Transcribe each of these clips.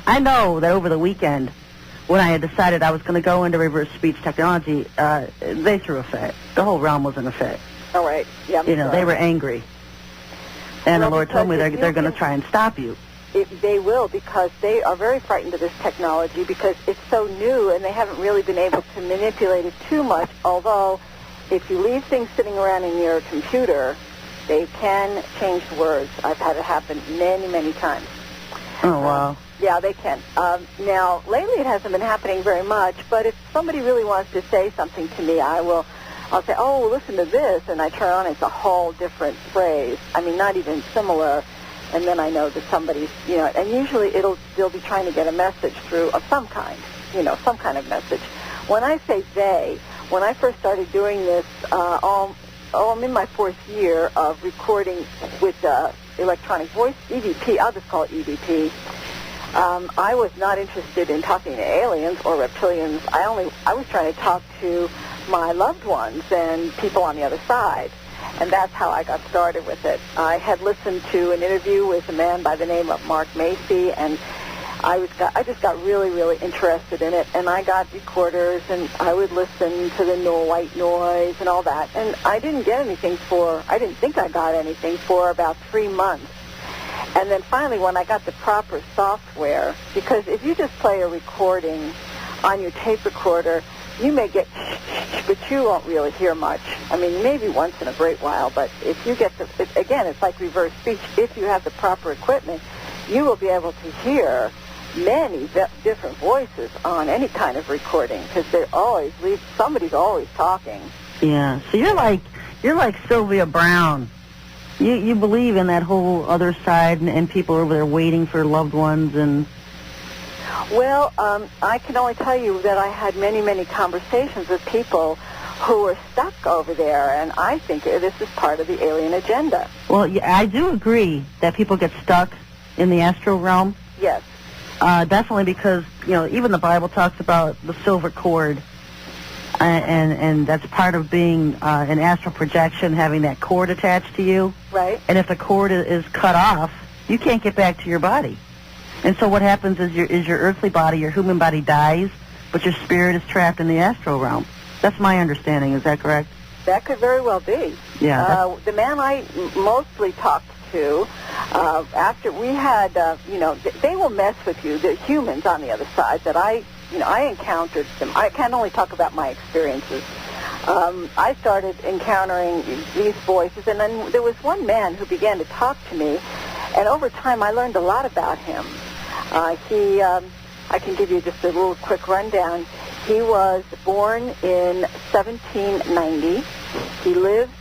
I know that over the weekend, when I had decided I was going to go into reverse speech technology, they threw a fit. The whole realm was in a fit. All right. Yeah. They were angry. And the Lord told me they're going to try and stop you. They will, because they are very frightened of this technology because it's so new and they haven't really been able to manipulate it too much, although if you leave things sitting around in your computer, they can change the words. I've had it happen many, many times. Oh, wow. Yeah, they can. Now, lately it hasn't been happening very much, but if somebody really wants to say something to me, I'll say, oh, listen to this, and I turn on, it's a whole different phrase. I mean, not even similar. And then I know that somebody's, and usually they'll be trying to get a message through of some kind, some kind of message. When I say they, when I first started doing this, I'm in my 4th year of recording with electronic voice, EVP, I'll just call it EVP. I was not interested in talking to aliens or reptilians. I was trying to talk to my loved ones and people on the other side. And that's how I got started with it. I had listened to an interview with a man by the name of Mark Macy, and I just got really, really interested in it. And I got recorders, and I would listen to the white noise and all that. And I didn't think I got anything for about 3 months. And then finally, when I got the proper software, because if you just play a recording on your tape recorder, you may get, but you won't really hear much. I mean, maybe once in a great while, but if you get again, it's like reverse speech. If you have the proper equipment, you will be able to hear many different voices on any kind of recording, because somebody's always talking. Yeah, so you're like Sylvia Brown. You believe in that whole other side and people over there waiting for loved ones and... Well, I can only tell you that I had many, many conversations with people who were stuck over there, and I think this is part of the alien agenda. Well, yeah, I do agree that people get stuck in the astral realm. Yes. Definitely because, even the Bible talks about the silver cord, and that's part of being an astral projection, having that cord attached to you. Right. And if the cord is cut off, you can't get back to your body. And so what happens is your earthly body, your human body dies, but your spirit is trapped in the astral realm. That's my understanding. Is that correct? That could very well be. Yeah. The man I mostly talked to, after we had, they will mess with you, the humans on the other side that I encountered them. I can only talk about my experiences. I started encountering these voices, and then there was one man who began to talk to me, and over time I learned a lot about him. I can give you just a little quick rundown. He was born in 1790. He lived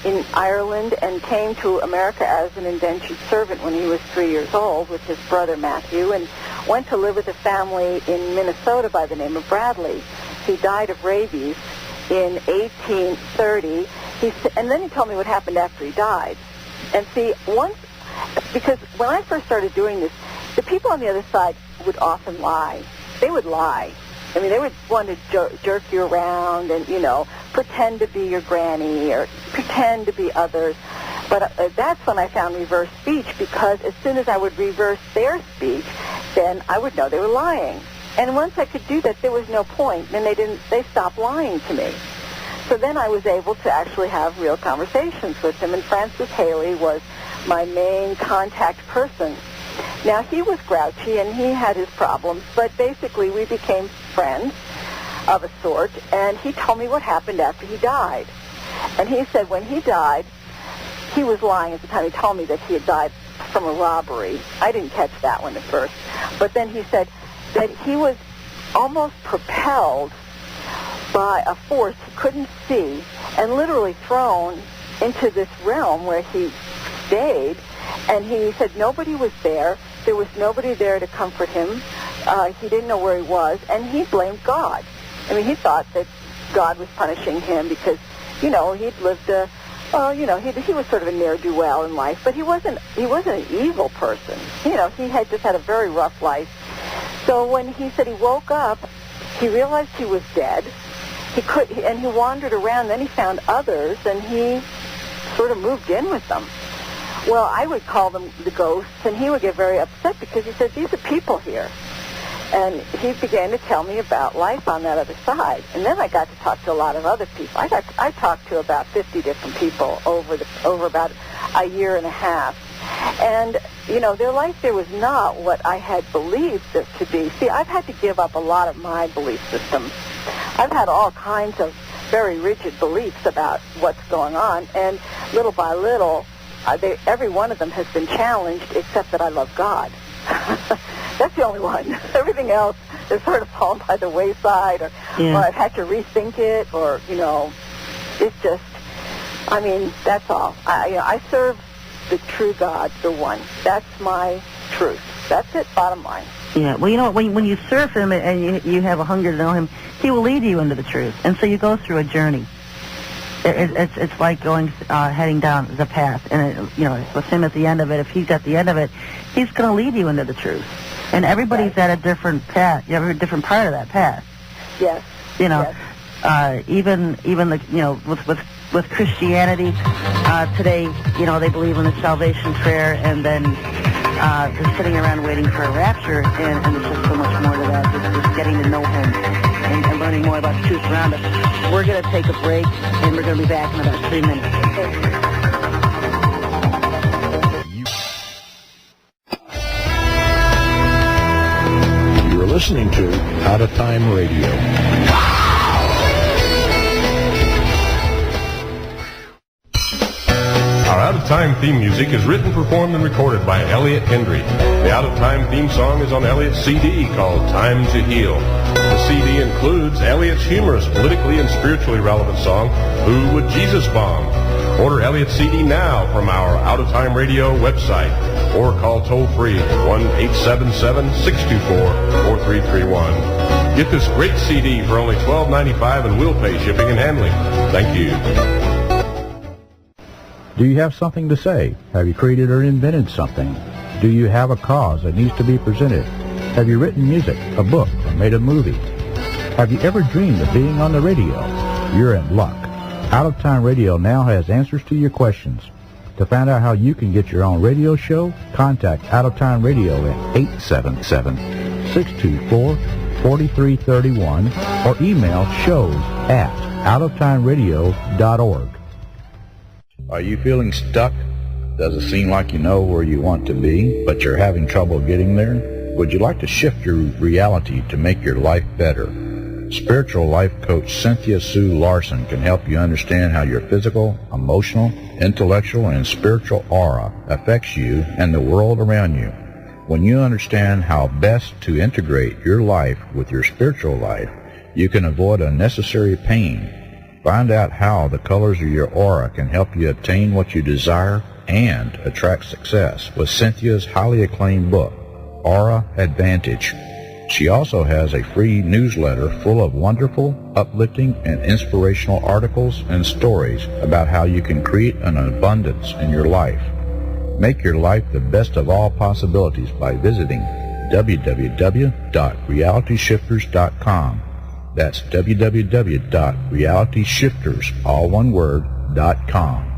in Ireland and came to America as an indentured servant when he was 3 years old with his brother Matthew, and went to live with a family in Minnesota by the name of Bradley. He died of rabies in 1830. And then he told me what happened after he died. And see, because when I first started doing this, the people on the other side would often lie. They would lie. I mean, they would want to jerk you around and, pretend to be your granny or pretend to be others. But that's when I found reverse speech, because as soon as I would reverse their speech, then I would know they were lying. And once I could do that, there was no point. Then they stopped lying to me. So then I was able to actually have real conversations with him, and Francis Haley was my main contact person. Now, he was grouchy, and he had his problems, but basically we became friends of a sort, and he told me what happened after he died. And he said when he died, he was lying at the time. He told me that he had died from a robbery. I didn't catch that one at first. But then he said that he was almost propelled by a force he couldn't see and literally thrown into this realm where he stayed. And he said nobody was there. There was nobody there to comfort him. He didn't know where he was, and he blamed God. I mean, he thought that God was punishing him because, he'd lived he was sort of a ne'er-do-well in life, but he wasn't an evil person. He had just had a very rough life. So when he said he woke up, he realized he was dead. And he wandered around. Then he found others, and he sort of moved in with them. Well, I would call them the ghosts, and he would get very upset because he said, these are people here. And he began to tell me about life on that other side. And then I got to talk to a lot of other people. I talked to about 50 different people over about a year and a half. And, their life there was not what I had believed it to be. See, I've had to give up a lot of my belief system. I've had all kinds of very rigid beliefs about what's going on, and little by little, every one of them has been challenged, except that I love God. That's the only one. Everything else has sort of fallen by the wayside, or I've had to rethink it, or, it's just, that's all. I serve the true God, the one. That's my truth. That's it, bottom line. Yeah, well, when you serve him and you have a hunger to know him, he will lead you into the truth. And so you go through a journey. It's like heading down the path. And, with him at the end of it, if he's at the end of it, he's going to lead you into the truth. And everybody's at a different path, a different part of that path. Yes. Even with Christianity, today, they believe in the salvation prayer, and then they're sitting around waiting for a rapture, and there's just so much more to that, just getting to know him and learning more about the truth around us. We're going to take a break, and we're going to be back in about 3 minutes. You're listening to Out of Time Radio. Our Out of Time theme music is written, performed, and recorded by Elliot Hendry. The Out of Time theme song is on Elliot's CD called Time to Heal. The CD includes Elliot's humorous, politically and spiritually relevant song, Who Would Jesus Bomb? Order Elliot's CD now from our Out of Time Radio website, or call toll-free 1-877-624-4331. Get this great CD for only $12.95 and we'll pay shipping and handling. Thank you. Do you have something to say? Have you created or invented something? Do you have a cause that needs to be presented? Have you written music, a book, or made a movie? Have you ever dreamed of being on the radio? You're in luck. Out of Time Radio now has answers to your questions. To find out how you can get your own radio show, contact Out of Time Radio at 877-624-4331 or email shows@outoftimeradio.org. Are you feeling stuck? Does it seem like you know where you want to be, but you're having trouble getting there? Would you like to shift your reality to make your life better? Spiritual life coach Cynthia Sue Larson can help you understand how your physical, emotional, intellectual, and spiritual aura affects you and the world around you. When you understand how best to integrate your life with your spiritual life, you can avoid unnecessary pain. Find out how the colors of your aura can help you obtain what you desire and attract success with Cynthia's highly acclaimed book, Aura Advantage. She also has a free newsletter full of wonderful, uplifting, and inspirational articles and stories about how you can create an abundance in your life. Make your life the best of all possibilities by visiting www.realityshifters.com. That's www.realityshifters.com.